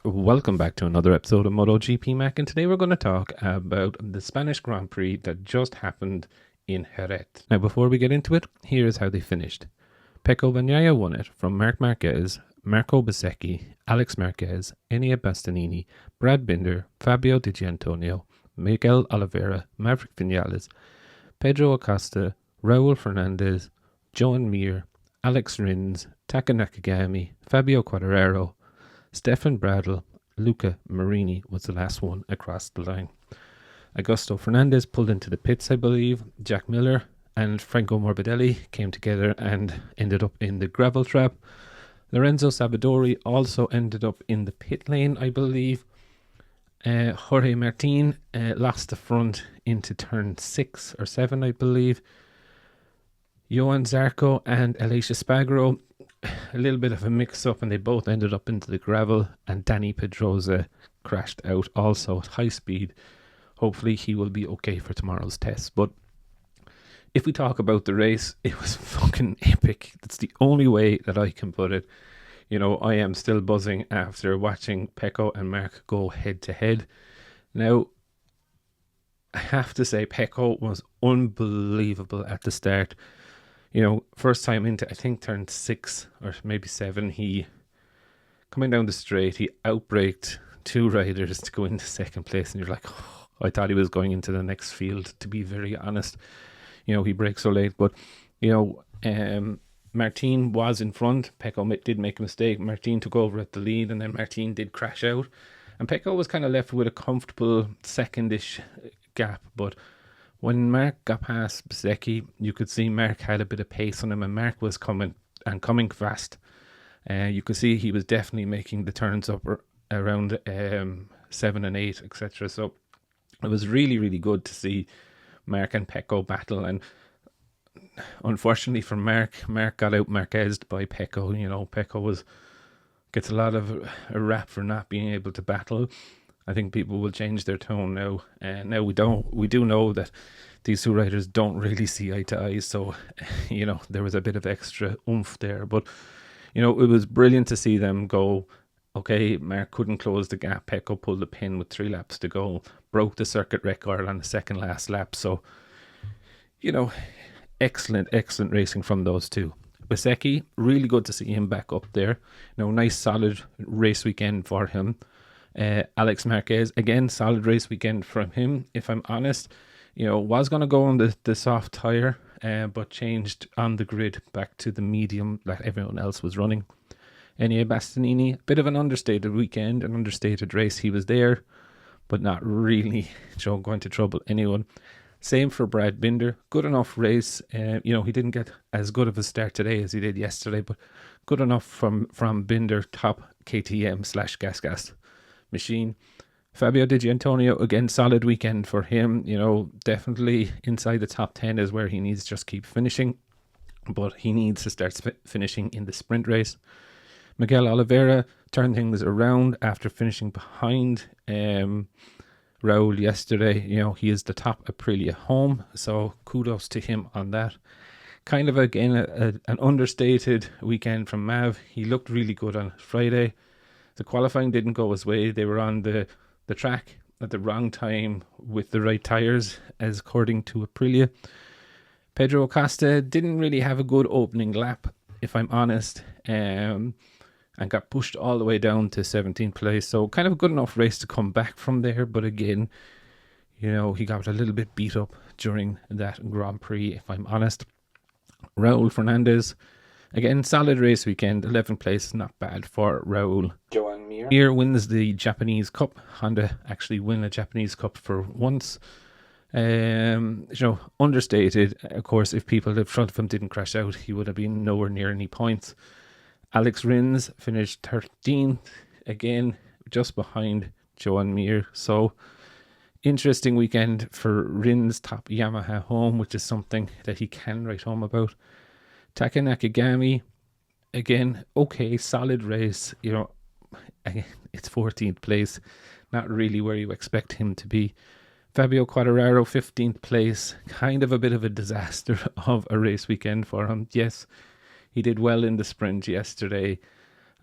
Welcome back to another episode of Motogp Mac, and today we're going to talk about the Spanish Grand Prix that just happened in Jerez. Now, before we get into it, here is how they finished. Pecco Bagnaia won it from Marc Marquez, Marco Bezzecchi, Alex Marquez, Enea Bastianini, Brad Binder, Fabio Di Gianantonio, Miguel Oliveira, Maverick Vinales, Pedro Acosta, Raul Fernandez, Joan Mir, Alex Rins, Taka Nakagami, Fabio Quartararo, Stefan Bradl, Luca Marini was the last one across the line. Augusto Fernandez pulled into the pits, I believe. Jack Miller and Franco Morbidelli came together and ended up in the gravel trap. Lorenzo Sabadori also ended up in the pit lane, I believe. Jorge Martin lost the front into turn 6 or 7, I believe. Johan Zarco and Alicia Spagro, a little bit of a mix-up, and they both ended up into the gravel, and Danny Pedrosa crashed out also at high speed. Hopefully he will be okay for tomorrow's test. But if we talk about the race, it was fucking epic. That's the only way that I can put it. You know, I am still buzzing after watching Pecco and Marc go head to head. Now, I have to say Pecco was unbelievable at the start. You know, first time into, I think, turn 6 or maybe 7, he, coming down the straight, he outbraked 2 riders to go into second place. And you're like, oh, I thought he was going into the next field, to be very honest. You know, he braked so late. But, you know, Martin was in front. Pecco did make a mistake. Martin took over at the lead, and then Martin did crash out. And Pecco was kind of left with a comfortable secondish gap. But when Marc got past Bezzecchi, you could see Marc had a bit of pace on him, and Marc was coming fast. You could see he was definitely making the turns up around 7 and 8, etc. So it was really, really good to see Marc and Pecco battle. And unfortunately for Marc got out Marquezed by Pecco. You know, Pecco gets a lot of a rap for not being able to battle. I think people will change their tone now. Now we do know that these 2 riders don't really see eye to eye, so you know there was a bit of extra oomph there. But you know, it was brilliant to see them go. Okay, Marc couldn't close the gap. Pecco pulled the pin with 3 laps to go, broke the circuit record on the second last lap. So you know, excellent racing from those 2. Bezzecchi, really good to see him back up there. You know, nice solid race weekend for him. Alex Marquez, again, solid race weekend from him, if I'm honest. You know, was going to go on the soft tyre, but changed on the grid back to the medium that everyone else was running. Enea Bastianini, a bit of an understated weekend, an understated race. He was there, but not really going to trouble anyone. Same for Brad Binder, good enough race. You know, he didn't get as good of a start today as he did yesterday, but good enough from Binder, top KTM / gas machine. Fabio Di Gianantonio, again, solid weekend for him. You know, definitely inside the top 10 is where he needs to just keep finishing, but he needs to start finishing in the sprint race. Miguel Oliveira turned things around after finishing behind Raul yesterday. You know, he is the top Aprilia home, so kudos to him on that. Kind of, again, an understated weekend from Mav. He looked really good on Friday. The qualifying didn't go his way. They were on the track at the wrong time with the right tyres, as according to Aprilia. Pedro Acosta didn't really have a good opening lap, if I'm honest, and got pushed all the way down to 17th place. So kind of a good enough race to come back from there. But again, you know, he got a little bit beat up during that Grand Prix, if I'm honest. Raul Fernandez, again, solid race weekend. 11th place, not bad for Raul. Joan Mir Mir wins the Japanese Cup. Honda actually win a Japanese Cup for once. You know, understated. Of course, if people in front of him didn't crash out, he would have been nowhere near any points. Alex Rins finished 13th, again, just behind Joan Mir. So, interesting weekend for Rins, top Yamaha home, which is something that he can write home about. Taka Nakagami, again, okay, solid race. You know, again, it's 14th place, not really where you expect him to be. Fabio Quartararo, 15th place, kind of a bit of a disaster of a race weekend for him. Yes, he did well in the sprint yesterday.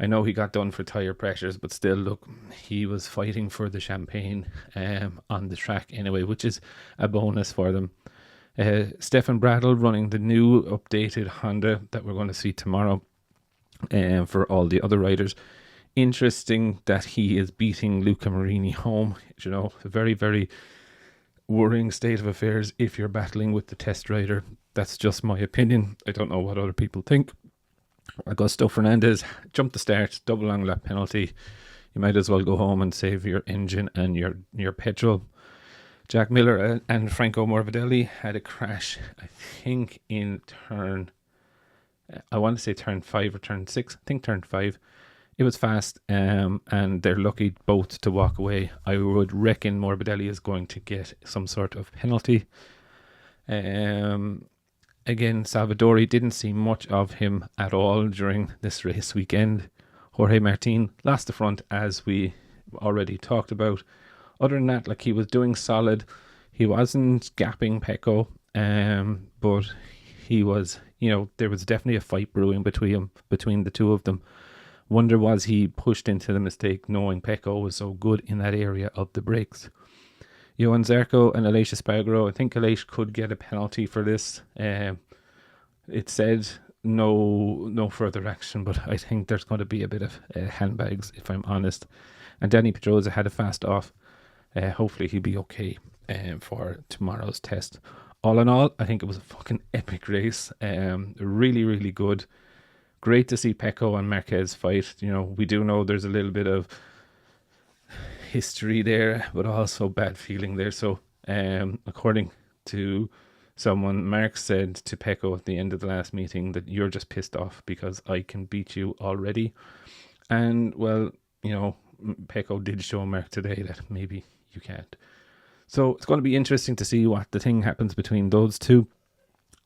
I know he got done for tyre pressures, but still, look, he was fighting for the champagne on the track anyway, which is a bonus for them. Stefan Bradl running the new updated Honda that we're going to see tomorrow for all the other riders. Interesting that he is beating Luca Marini home. You know, a very, very worrying state of affairs if you're battling with the test rider. That's just my opinion. I don't know what other people think. Augusto Fernandez jumped the start, double long lap penalty. You might as well go home and save your engine and your petrol. Jack Miller and Franco Morbidelli had a crash, I think, in turn, I want to say turn 5 or turn 6. I think turn 5. It was fast, and they're lucky both to walk away. I would reckon Morbidelli is going to get some sort of penalty. Again, Salvadori, didn't see much of him at all during this race weekend. Jorge Martin lost the front, as we already talked about. Other than that, like, he was doing solid. He wasn't gapping Pecco, but he was, you know, there was definitely a fight brewing between the two of them. Wonder was he pushed into the mistake knowing Pecco was so good in that area of the brakes. Johan Zarco and Aleix Espargaro, I think Aleix could get a penalty for this. It said no further action, but I think there's going to be a bit of handbags, if I'm honest. And Danny Pedrosa had a fast off. Hopefully he'll be okay for tomorrow's test. All in all, I think it was a fucking epic race. Really, really good. Great to see Pecco and Marquez fight. You know, we do know there's a little bit of history there, but also bad feeling there. So, according to someone, Mark said to Pecco at the end of the last meeting that you're just pissed off because I can beat you already. And, well, you know, Pecco did show Mark today that maybe you can't. So it's going to be interesting to see what the thing happens between those two.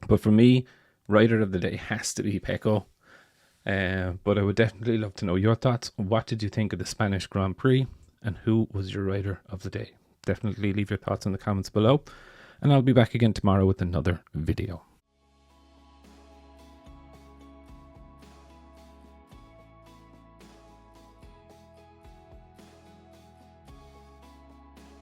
But for me, rider of the day has to be Pecco. But I would definitely love to know your thoughts. What did you think of the Spanish Grand Prix? And who was your rider of the day? Definitely leave your thoughts in the comments below. And I'll be back again tomorrow with another video.